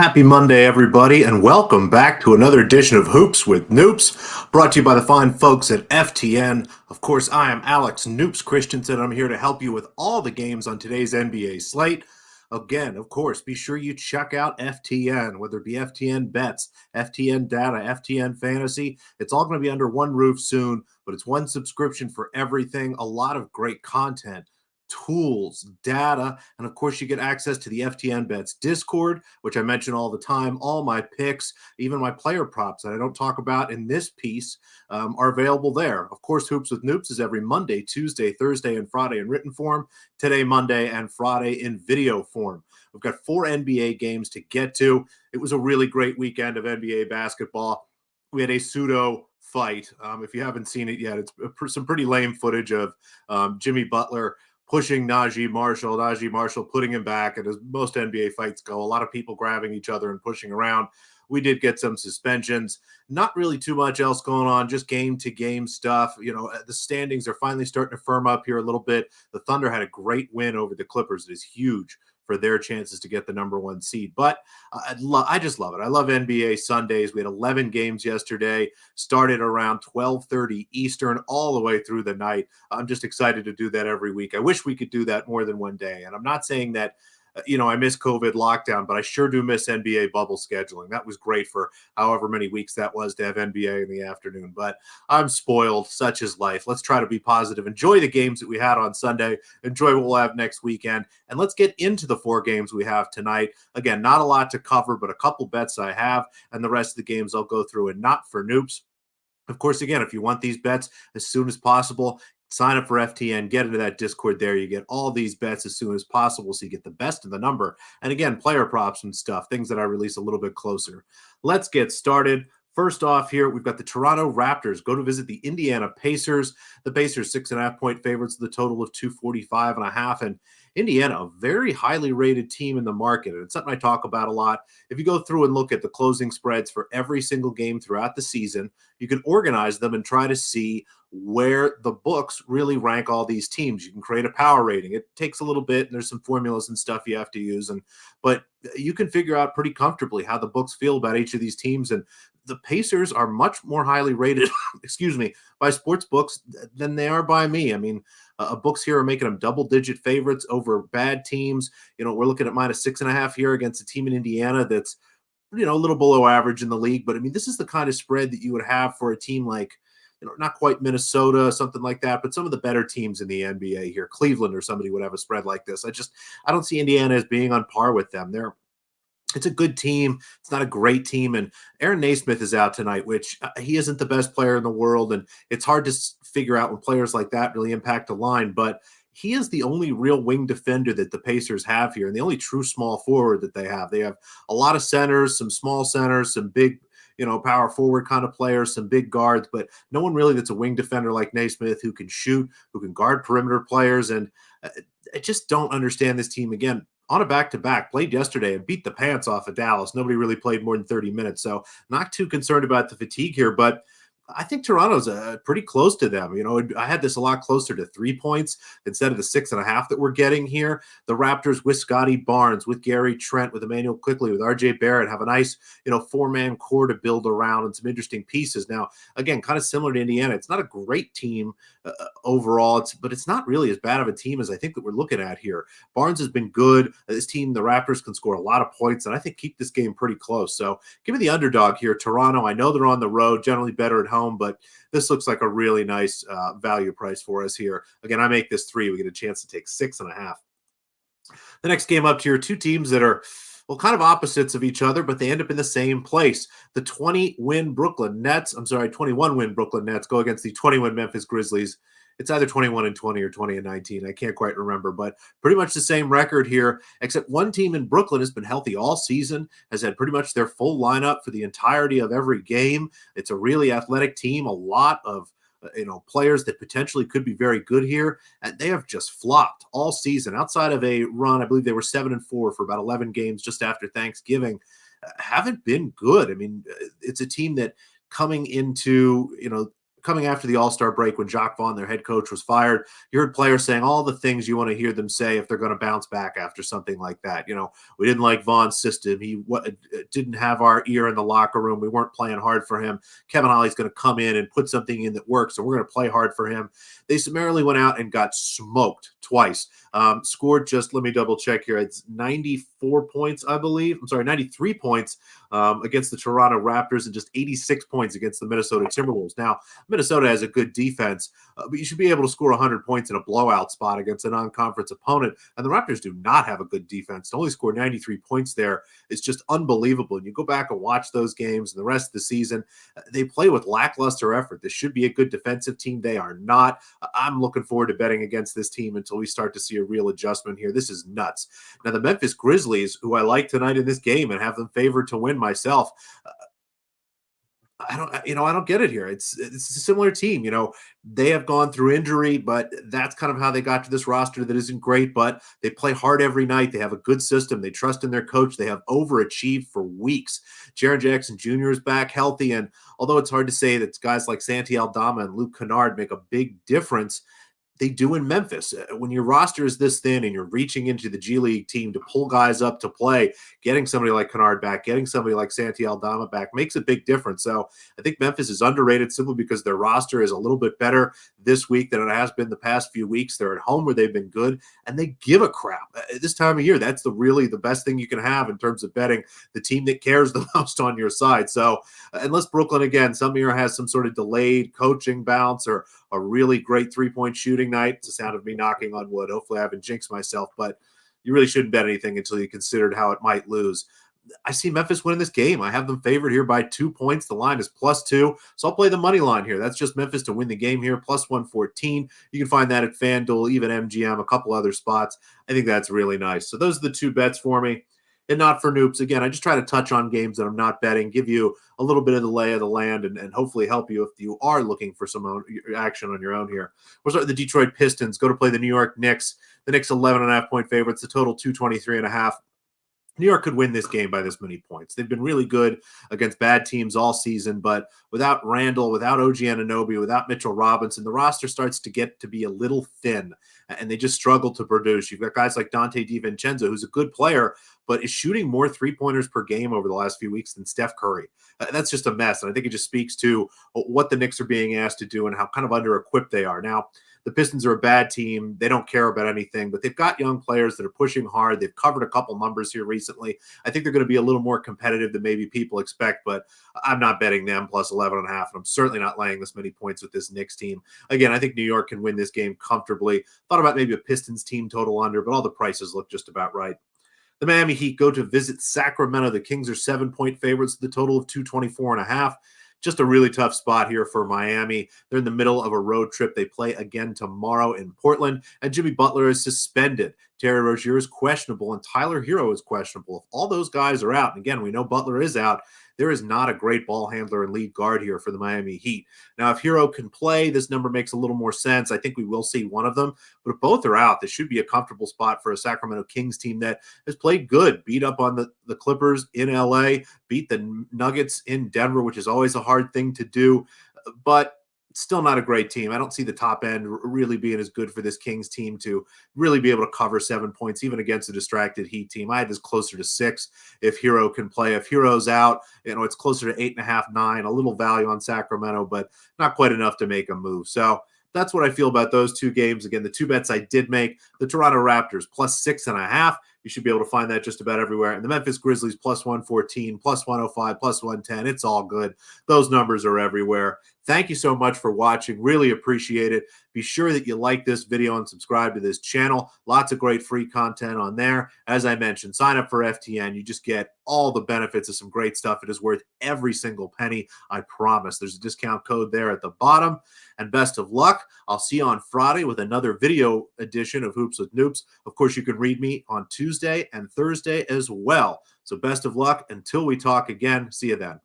Happy Monday, everybody, and welcome back to another edition of Hoops with Noops, brought to you by the fine folks at FTN. Of course, I am Alex Noops Christensen. I'm here to help you with all the games on today's NBA slate. Again, of course, be sure you check out FTN, whether it be FTN Bets, FTN Data, FTN Fantasy. It's all going to be under one roof soon, but it's one subscription for everything. A lot of great content, tools, data, and of course, you get access to the FTN Bets Discord, which I mention all the time. All my picks, even my player props that I don't talk about in this piece, are available there. Of course, Hoops with Noops is every Monday, Tuesday, Thursday, and Friday in written form. Today, Monday, and Friday in video form. We've got 4 NBA games to get to. It was a really great weekend of NBA basketball. We had a pseudo fight. If you haven't seen it yet, it's some pretty lame footage of Jimmy Butler pushing Najee Marshall putting him back. And as most NBA fights go, a lot of people grabbing each other and pushing around. We did get some suspensions, not really too much else going on, just game to game stuff. The standings are finally starting to firm up here a little bit. The Thunder had a great win over the Clippers. It is huge for their chances to get the number 1 seed. But I just love it. I love NBA Sundays. We had 11 games yesterday, started around 12:30 Eastern all the way through the night. I'm just excited to do that every week. I wish we could do that more than one day. And I'm not saying that I miss COVID lockdown, but I sure do miss NBA bubble scheduling. That was great for however many weeks that was to have NBA in the afternoon. But I'm spoiled. Such is life. Let's try to be positive. Enjoy the games that we had on Sunday. Enjoy what we'll have next weekend. And let's get into the 4 games we have tonight. Again, not a lot to cover, but a couple bets I have. And the rest of the games I'll go through and not for Noops. Of course, again, if you want these bets as soon as possible, sign up for FTN, get into that Discord there. You get all these bets as soon as possible, so you get the best of the number. And again, player props and stuff, things that I release a little bit closer. Let's get started. First off here, we've got the Toronto Raptors go to visit the Indiana Pacers. The Pacers 6.5-point favorites, the total of 245.5. And Indiana, a very highly rated team in the market. And it's something I talk about a lot. If you go through and look at the closing spreads for every single game throughout the season, you can organize them and try to see where the books really rank all these teams. You can create a power rating. It takes a little bit, and there's some formulas and stuff you have to use, but you can figure out pretty comfortably how the books feel about each of these teams. And the Pacers are much more highly rated, excuse me, by sports books than they are by me. I mean, books here are making them double-digit favorites over bad teams. We're looking at -6.5 here against a team in Indiana that's a little below average in the league. But I mean, this is the kind of spread that you would have for a team like, not quite Minnesota, something like that, but some of the better teams in the NBA here, Cleveland or somebody would have a spread like this. I don't see Indiana as being on par with them. It's a good team. It's not a great team. And Aaron Naismith is out tonight, which he isn't the best player in the world. And it's hard to figure out when players like that really impact a line. But he is the only real wing defender that the Pacers have here, and the only true small forward that they have. They have a lot of centers, some small centers, some big, power forward kind of players, some big guards, but no one really that's a wing defender like Naismith who can shoot, who can guard perimeter players. And I just don't understand this team. Again, on a back-to-back, played yesterday and beat the pants off of Dallas. Nobody really played more than 30 minutes, so not too concerned about the fatigue here, but I think Toronto's pretty close to them. I had this a lot closer to 3 points instead of the 6.5 that we're getting here. The Raptors with Scotty Barnes, with Gary Trent, with Emmanuel Quickley, with RJ Barrett have a nice, 4-man core to build around and some interesting pieces. Now, again, kind of similar to Indiana. It's not a great team overall, but it's not really as bad of a team as I think that we're looking at here. Barnes has been good. This team, the Raptors, can score a lot of points, and I think keep this game pretty close. So give me the underdog here, Toronto. I know they're on the road, generally better at home, but this looks like a really nice value price for us here. Again, I make this 3. We get a chance to take 6.5. The next game up here, 2 teams that are, well, kind of opposites of each other, but they end up in the same place. The 21-win Brooklyn Nets go against the 20-win Memphis Grizzlies. It's either 21-20 or 20-19. I can't quite remember, but pretty much the same record here, except one team in Brooklyn has been healthy all season, has had pretty much their full lineup for the entirety of every game. It's a really athletic team, a lot of players that potentially could be very good here, and they have just flopped all season. Outside of a run, I believe they were 7-4 for about 11 games just after Thanksgiving. Haven't been good. I mean, it's a team that coming into coming after the All-Star break when Jacques Vaughn, their head coach, was fired, you heard players saying all the things you want to hear them say if they're going to bounce back after something like that. We didn't like Vaughn's system. He didn't have our ear in the locker room. We weren't playing hard for him. Kevin Ollie's going to come in and put something in that works, and we're going to play hard for him. They summarily went out and got smoked twice. Scored just, let me double check here. It's 94 points, I believe. I'm sorry, 93 points against the Toronto Raptors and just 86 points against the Minnesota Timberwolves. Now, Minnesota has a good defense, but you should be able to score 100 points in a blowout spot against a non-conference opponent. And the Raptors do not have a good defense. To only score 93 points there is just unbelievable. And you go back and watch those games and the rest of the season, they play with lackluster effort. This should be a good defensive team. They are not. I'm looking forward to betting against this team until we start to see a real adjustment here. This is nuts. Now, the Memphis Grizzlies, who I like tonight in this game and have them favored to win myself, I don't get it here. It's a similar team. They have gone through injury, but that's kind of how they got to this roster that isn't great. But they play hard every night. They have a good system. They trust in their coach. They have overachieved for weeks. Jaren Jackson Jr. is back healthy, and although it's hard to say that guys like Santi Aldama and Luke Kennard make a big difference, they do in Memphis. When your roster is this thin and you're reaching into the G League team to pull guys up to play, getting somebody like Kennard back, getting somebody like Santi Aldama back makes a big difference. So I think Memphis is underrated simply because their roster is a little bit better this week than it has been the past few weeks. They're at home where they've been good, and they give a crap. At this time of year, that's really the best thing you can have in terms of betting the team that cares the most on your side. So unless Brooklyn, again, some year has some sort of delayed coaching bounce or a really great three-point shooting night. It's the sound of me knocking on wood. Hopefully I haven't jinxed myself, but you really shouldn't bet anything until you considered how it might lose. I see Memphis winning this game. I have them favored here by 2 points. The line is +2, so I'll play the money line here. That's just Memphis to win the game here, +114. You can find that at FanDuel, even MGM, a couple other spots. I think that's really nice. So those are the two bets for me. And not for Noops. Again, I just try to touch on games that I'm not betting, give you a little bit of the lay of the land, and hopefully help you if you are looking for some action on your own here. We'll start with the Detroit Pistons. Go to play the New York Knicks. The Knicks 11.5 point favorites. The total 223.5. New York could win this game by this many points. They've been really good against bad teams all season, but without Randall, without OG Anunoby, without Mitchell Robinson, the roster starts to get to be a little thin, and they just struggle to produce. You've got guys like Dante DiVincenzo, who's a good player, but is shooting more three-pointers per game over the last few weeks than Steph Curry. That's just a mess, and I think it just speaks to what the Knicks are being asked to do and how kind of under-equipped they are. Now, the Pistons are a bad team. They don't care about anything, but they've got young players that are pushing hard. They've covered a couple numbers here recently. I think they're going to be a little more competitive than maybe people expect, but I'm not betting them plus 11.5, and I'm certainly not laying this many points with this Knicks team. Again, I think New York can win this game comfortably. Thought about maybe a Pistons team total under, but all the prices look just about right. The Miami Heat go to visit Sacramento. The Kings are 7-point favorites, the total of 224.5. Just a really tough spot here for Miami. They're in the middle of a road trip. They play again tomorrow in Portland, and Jimmy Butler is suspended. Terry Rozier is questionable, and Tyler Hero is questionable. If all those guys are out, and again, we know Butler is out, there is not a great ball handler and lead guard here for the Miami Heat. Now, if Hero can play, this number makes a little more sense. I think we will see one of them, but if both are out, this should be a comfortable spot for a Sacramento Kings team that has played good, beat up on the Clippers in LA, beat the Nuggets in Denver, which is always a hard thing to do, but still not a great team. I don't see the top end really being as good for this Kings team to really be able to cover 7 points, even against a distracted Heat team. I had this closer to 6 if Hero can play. If Hero's out, it's closer to 8.5, 9, a little value on Sacramento, but not quite enough to make a move. So that's what I feel about those two games. Again, the two bets I did make, the Toronto Raptors plus 6.5. You should be able to find that just about everywhere. And the Memphis Grizzlies plus 114, plus 105, plus 110. It's all good. Those numbers are everywhere. Thank you so much for watching. Really appreciate it. Be sure that you like this video and subscribe to this channel. Lots of great free content on there. As I mentioned, sign up for FTN. You just get all the benefits of some great stuff. It is worth every single penny, I promise. There's a discount code there at the bottom. And best of luck. I'll see you on Friday with another video edition of Hoops with Noops. Of course, you can read me on Tuesday and Thursday as well. So best of luck until we talk again. See you then.